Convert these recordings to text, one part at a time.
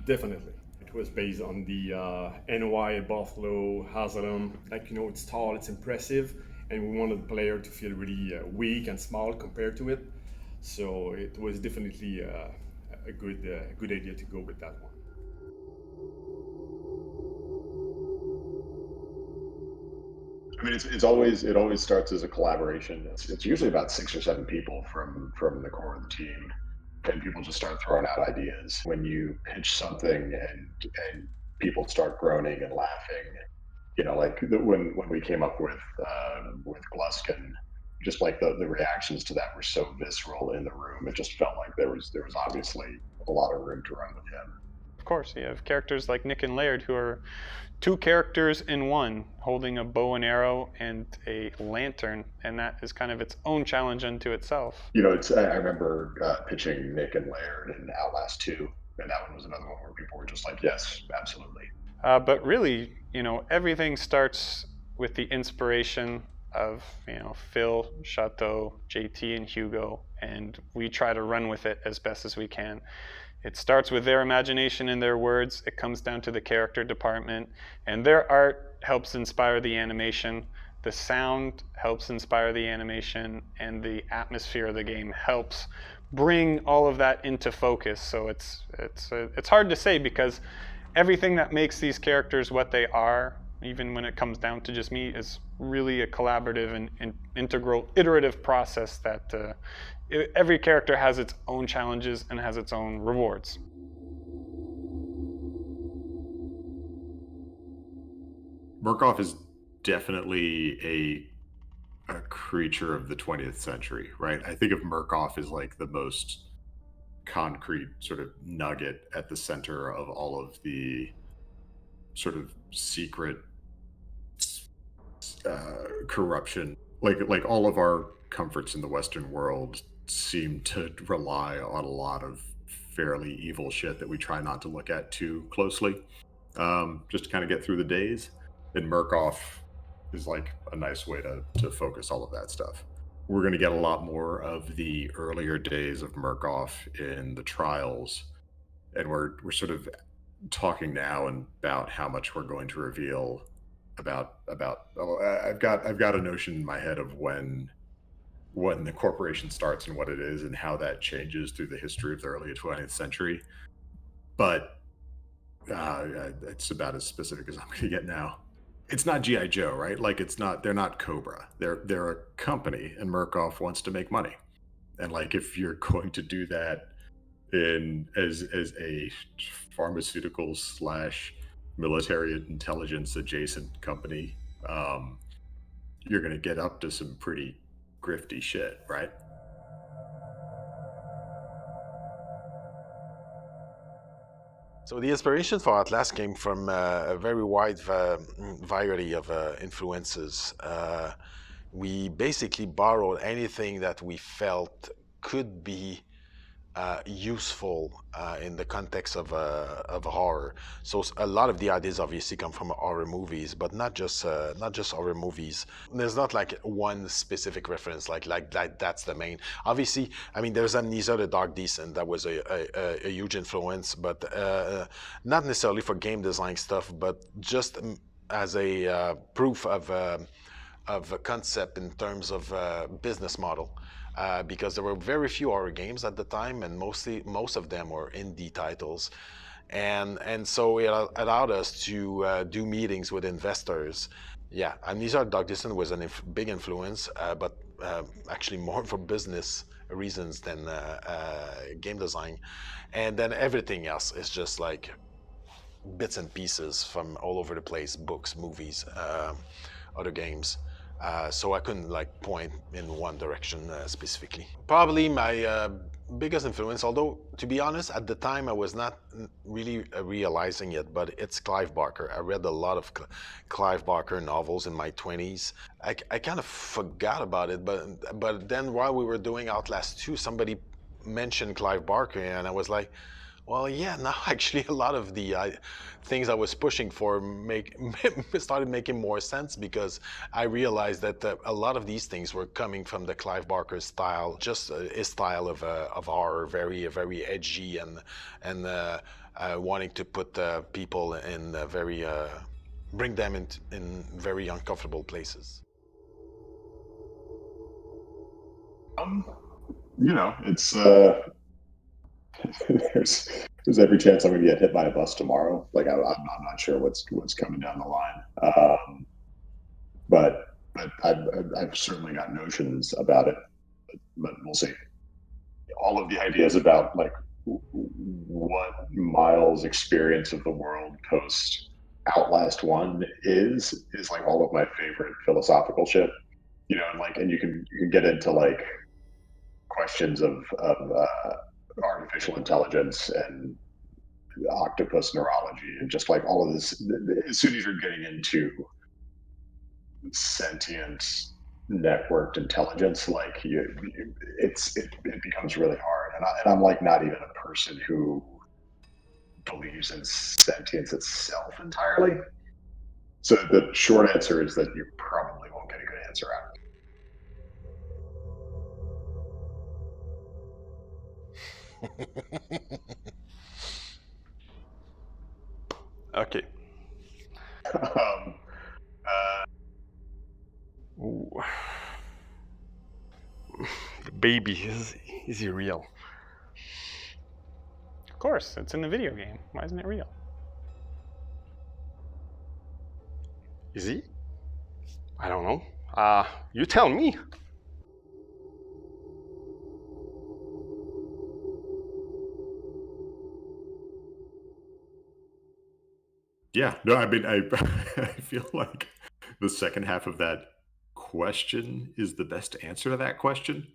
Definitely. It was based on the NY, Buffalo, Hazelum. Like, it's tall, it's impressive, and we wanted the player to feel really weak and small compared to it. So it was definitely a good idea to go with that one. I mean, it always starts as a collaboration. It's usually about 6 or 7 people from the core of the team, and people just start throwing out ideas. When you pitch something and people start groaning and laughing, when we came up with Gluskin, just like the reactions to that were so visceral in the room. It just felt like there was obviously a lot of room to run with him. Of course, you have characters like Nick and Laird who are two characters in one, holding a bow and arrow and a lantern, and that is kind of its own challenge unto itself. I remember pitching Nick and Laird in Outlast 2, and that one was another one where people were just like, yes, absolutely. But really, everything starts with the inspiration of, Phil, Chateau, JT, and Hugo, and we try to run with it as best as we can. It starts with their imagination and their words. It comes down to the character department, and their art helps inspire the animation. The sound helps inspire the animation, and the atmosphere of the game helps bring all of that into focus. So it's hard to say because everything that makes these characters what they are, even when it comes down to just me, is really a collaborative and integral, iterative process that every character has its own challenges and has its own rewards. Murkoff is definitely a creature of the 20th century, right? I think of Murkoff as like the most concrete sort of nugget at the center of all of the sort of secret corruption. Like all of our comforts in the Western world seem to rely on a lot of fairly evil shit that we try not to look at too closely, just to kind of get through the days. And Murkoff is like a nice way to focus all of that stuff. We're going to get a lot more of the earlier days of Murkoff in the trials, and we're sort of talking now about how much we're going to reveal about. Oh, I've got a notion in my head of when the corporation starts and what it is and how that changes through the history of the early 20th century. But it's about as specific as I'm going to get now. It's not GI Joe, right? Like they're not Cobra. They're a company, and Murkoff wants to make money. And like if you're going to do that in as a pharmaceutical slash military intelligence adjacent company, you're going to get up to some pretty grifty shit, right? So the inspiration for Outlast came from a very wide variety of influences. We basically borrowed anything that we felt could be useful in the context of horror. So a lot of the ideas obviously come from horror movies, but not just horror movies. There's not like one specific reference like that's the main. Obviously, I mean there's Amnesia: The Dark Descent that was a huge influence, but not necessarily for game design stuff, but just as a proof of a concept in terms of business model. Because there were very few horror games at the time, and most of them were indie titles, and so it allowed us to do meetings with investors. Yeah, Amnesia: Dark Descent was a big influence, but actually more for business reasons than game design, and then everything else is just like bits and pieces from all over the place: books, movies, other games. So I couldn't like point in one direction specifically. Probably my biggest influence, although to be honest, at the time I was not really realizing it, but it's Clive Barker. I read a lot of Clive Barker novels in my 20s. I kind of forgot about it, but then while we were doing Outlast 2, somebody mentioned Clive Barker, and I was like, well, yeah, now actually a lot of the things I was pushing for started making more sense, because I realized that a lot of these things were coming from the Clive Barker style, just his style of horror, very edgy and wanting to put people in bring them in very uncomfortable places. It's there's every chance I'm going to get hit by a bus tomorrow. Like I'm not sure what's coming down the line. But I've certainly got notions about it. But we'll see. All of the ideas about like what Miles' experience of the world post Outlast 1 is like all of my favorite philosophical shit. And you can get into like questions of artificial intelligence and octopus neurology and just like all of this. As soon as you're getting into sentient networked intelligence, like it becomes really hard. And I'm like not even a person who believes in sentience itself entirely. So the short answer is that you probably won't get a good answer out of it. Okay. The baby, is he real? Of course, it's in the video game. Why isn't it real? Is he? I don't know. You tell me. Yeah, no, I mean, I feel like the second half of that question is the best answer to that question,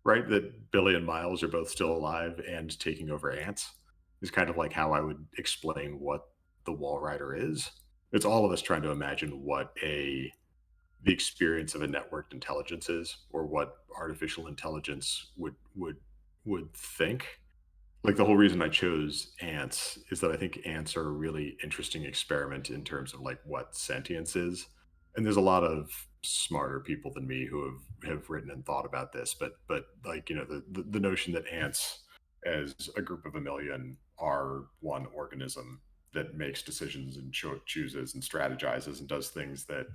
right? That Billy and Miles are both still alive and taking over ants is kind of like how I would explain what the Wall Rider is. It's all of us trying to imagine what the experience of a networked intelligence is, or what artificial intelligence would think. Like the whole reason I chose ants is that I think ants are a really interesting experiment in terms of like what sentience is. And there's a lot of smarter people than me who have written and thought about this, but like, the notion that ants as a group of a million are one organism that makes decisions and chooses and strategizes and does things that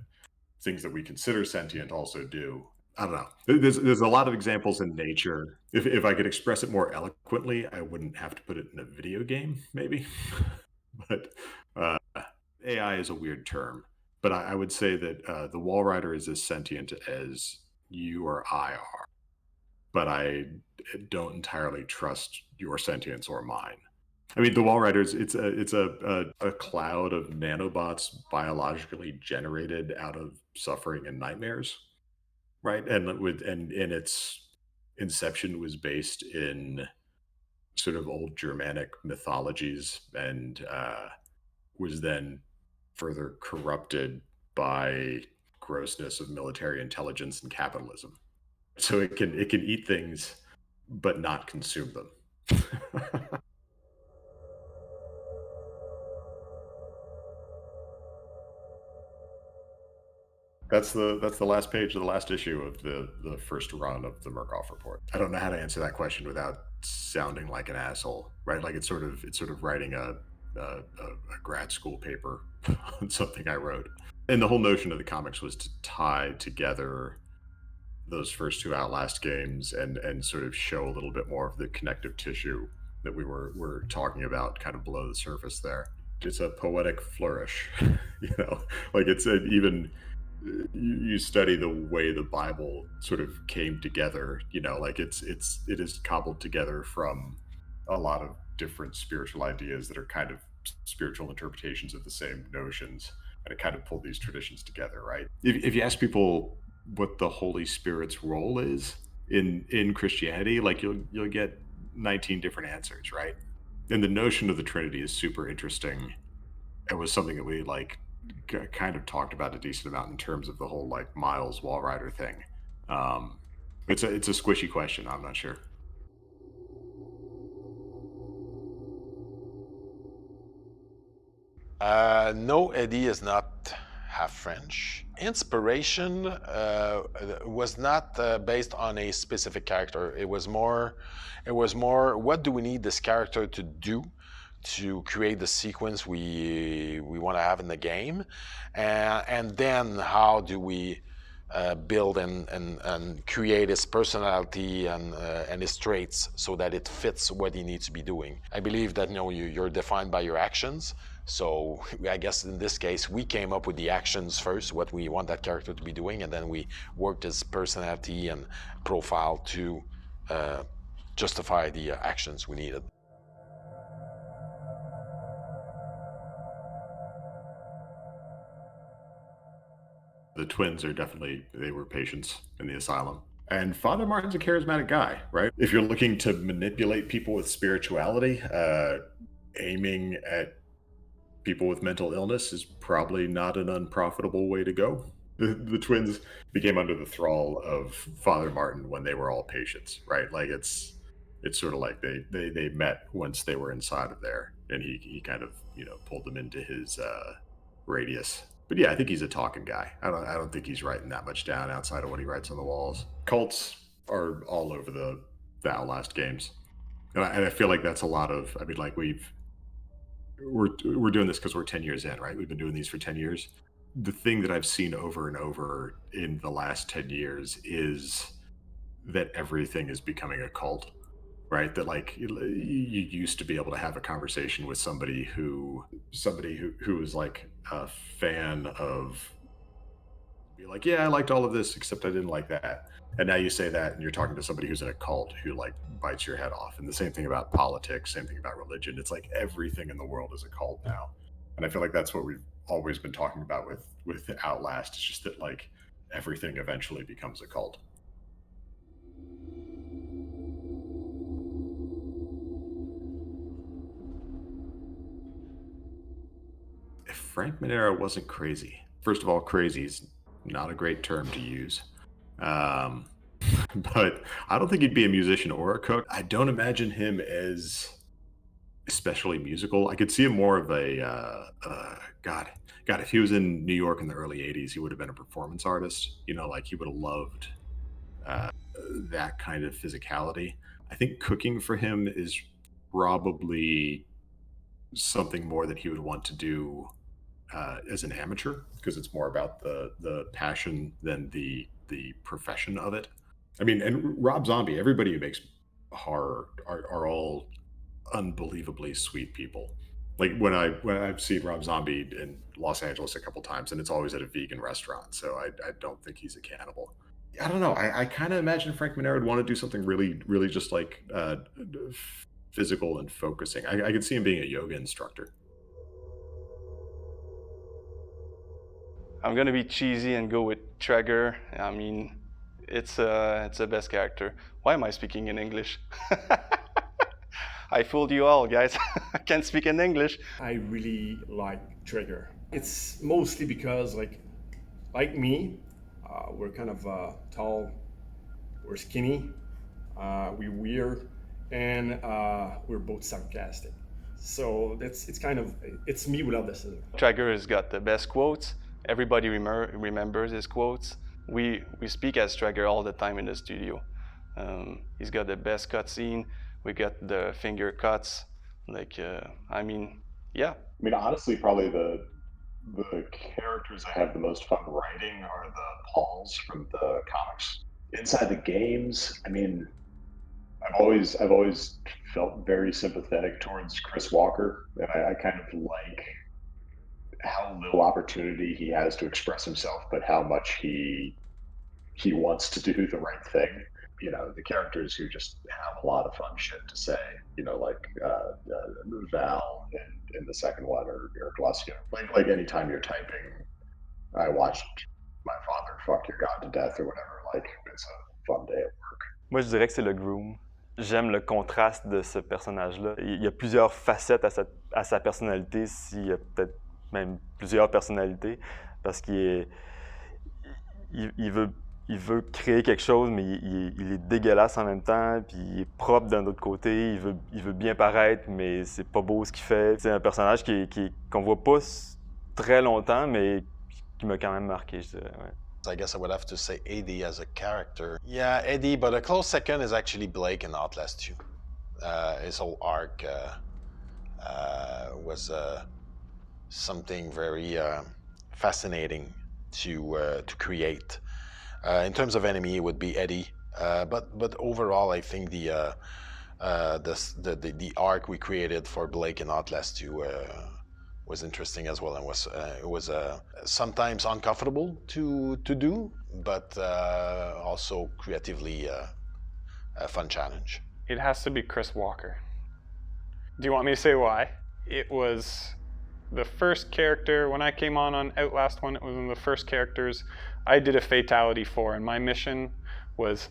we consider sentient also do. I don't know. There's a lot of examples in nature. If I could express it more eloquently, I wouldn't have to put it in a video game, maybe. But AI is a weird term. But I would say that the Wall Rider is as sentient as you or I are. But I don't entirely trust your sentience or mine. I mean, the Wall Riders, it's a cloud of nanobots biologically generated out of suffering and nightmares. Right, and its inception was based in sort of old Germanic mythologies, and was then further corrupted by grossness of military intelligence and capitalism. So it can eat things, but not consume them. That's the last page of the last issue of the first run of the Murkoff report. I don't know how to answer that question without sounding like an asshole, right? Like it's sort of writing a grad school paper on something I wrote. And the whole notion of the comics was to tie together those first two Outlast games and sort of show a little bit more of the connective tissue that we were talking about kind of below the surface there. It's a poetic flourish, like it's even you study the way the Bible sort of came together, like it is cobbled together from a lot of different spiritual ideas that are kind of spiritual interpretations of the same notions, and it kind of pulled these traditions together, right? If you ask people what the Holy Spirit's role is in Christianity, like you'll get 19 different answers, right? And the notion of the Trinity is super interesting. It was something that we kind of talked about a decent amount in terms of the whole like Miles Wall Rider thing. It's a squishy question. I'm not sure. No, Eddie is not half French. Inspiration was not based on a specific character. It was more what do we need this character to do to create the sequence we want to have in the game, and then how do we build and create his personality and his traits so that it fits what he needs to be doing. I believe that you're defined by your actions. So I guess in this case we came up with the actions first, what we want that character to be doing, and then we worked his personality and profile to justify the actions we needed. The twins are they were patients in the asylum. And Father Martin's a charismatic guy, right? If you're looking to manipulate people with spirituality, aiming at people with mental illness is probably not an unprofitable way to go. The twins became under the thrall of Father Martin when they were all patients, right? Like it's sort of like they met once they were inside of there, and he kind of pulled them into his radius. But yeah, I think he's a talking guy. I don't think he's writing that much down outside of what he writes on the walls. Cults are all over the Outlast games, and I feel like that's a lot of. I mean, like we're doing this because we're 10 years in, right? We've been doing these for 10 years. The thing that I've seen over and over in the last 10 years is that everything is becoming a cult, right? That like you used to be able to have a conversation with somebody who was like a fan of, be like, yeah, I liked all of this except I didn't like that. And now you say that and you're talking to somebody who's in a cult who like bites your head off. And the same thing about politics, same thing about religion. It's like everything in the world is a cult now. And I feel like that's what we've always been talking about with Outlast. It's just that like everything eventually becomes a cult. If Frank Monero wasn't crazy, first of all, crazy is not a great term to use. But I don't think he'd be a musician or a cook. I don't imagine him as especially musical. I could see him more of a God. If he was in New York in the early '80s, he would have been a performance artist. Like he would have loved that kind of physicality. I think cooking for him is probably something more that he would want to do as an amateur, because it's more about the passion than the profession of it. I mean, and Rob Zombie, everybody who makes horror are all unbelievably sweet people. Like when I've seen Rob Zombie in Los Angeles a couple times, and it's always at a vegan restaurant, so I don't think he's a cannibal. I don't know. I kind of imagine Frank Monero would want to do something really, really just like physical and focusing. I could see him being a yoga instructor. I'm gonna be cheesy and go with Traeger. I mean, it's the best character. Why am I speaking in English? I fooled you all, guys. I can't speak in English. I really like Traeger. It's mostly because like me, we're kind of tall, we're skinny, we're weird, and we're both sarcastic. So it's me without the scissor. Traeger has got the best quotes. Everybody remembers his quotes. We speak as Traeger all the time in the studio. He's got the best cutscene. We got the finger cuts. I mean, yeah. I mean, honestly, probably the characters I have the most fun writing are the Pauls from the comics. Inside the games, I mean, I've always felt very sympathetic towards Chris Walker, and I kind of like how little opportunity he has to express himself, but how much he wants to do the right thing. The characters who just have a lot of fun shit to say, like Val in the second one, or Gluskin. Like anytime you're typing, I watched my father fuck your god to death or whatever, like it's a fun day at work. Moi, je dirais que c'est le groom. J'aime le contraste de ce personnage-là. Il y a plusieurs facettes à sa personnalité, s'il y a peut-être même plusieurs personnalités, parce qu'il veut créer quelque chose, mais il est dégueulasse en même temps, puis il est propre d'un autre côté, il veut bien paraître, mais c'est pas beau ce qu'il fait. C'est un personnage qu'on voit pas très longtemps, mais qui m'a quand même marqué, je dirais. Ouais. I guess I would have to say Eddie as a character. Yeah, Eddie, but a close second is actually Blake in Outlast 2. His whole arc. was something very fascinating to create. In terms of enemy, it would be Eddie, but overall, I think the arc we created for Blake and Outlast 2 was interesting as well, and was sometimes uncomfortable to do, but also creatively a fun challenge. It has to be Chris Walker. Do you want me to say why? It was the first character, when I came on Outlast 1, it was one of the first characters I did a fatality for, and my mission was,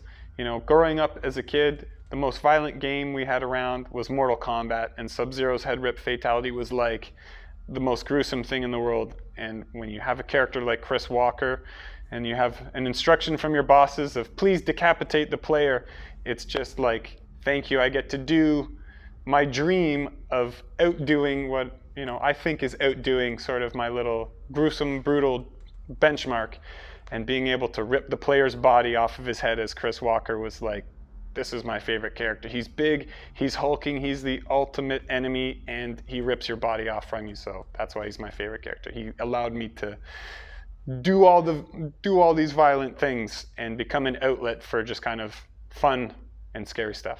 growing up as a kid, the most violent game we had around was Mortal Kombat, and Sub-Zero's head rip fatality was like the most gruesome thing in the world. And when you have a character like Chris Walker, and you have an instruction from your bosses of please decapitate the player, it's just like, thank you, I get to do my dream of outdoing what I think is outdoing sort of my little gruesome, brutal benchmark, and being able to rip the player's body off of his head as Chris Walker was like, this is my favorite character. He's big, he's hulking, he's the ultimate enemy, and he rips your body off from you, so that's why he's my favorite character. He allowed me to do all these violent things and become an outlet for just kind of fun and scary stuff.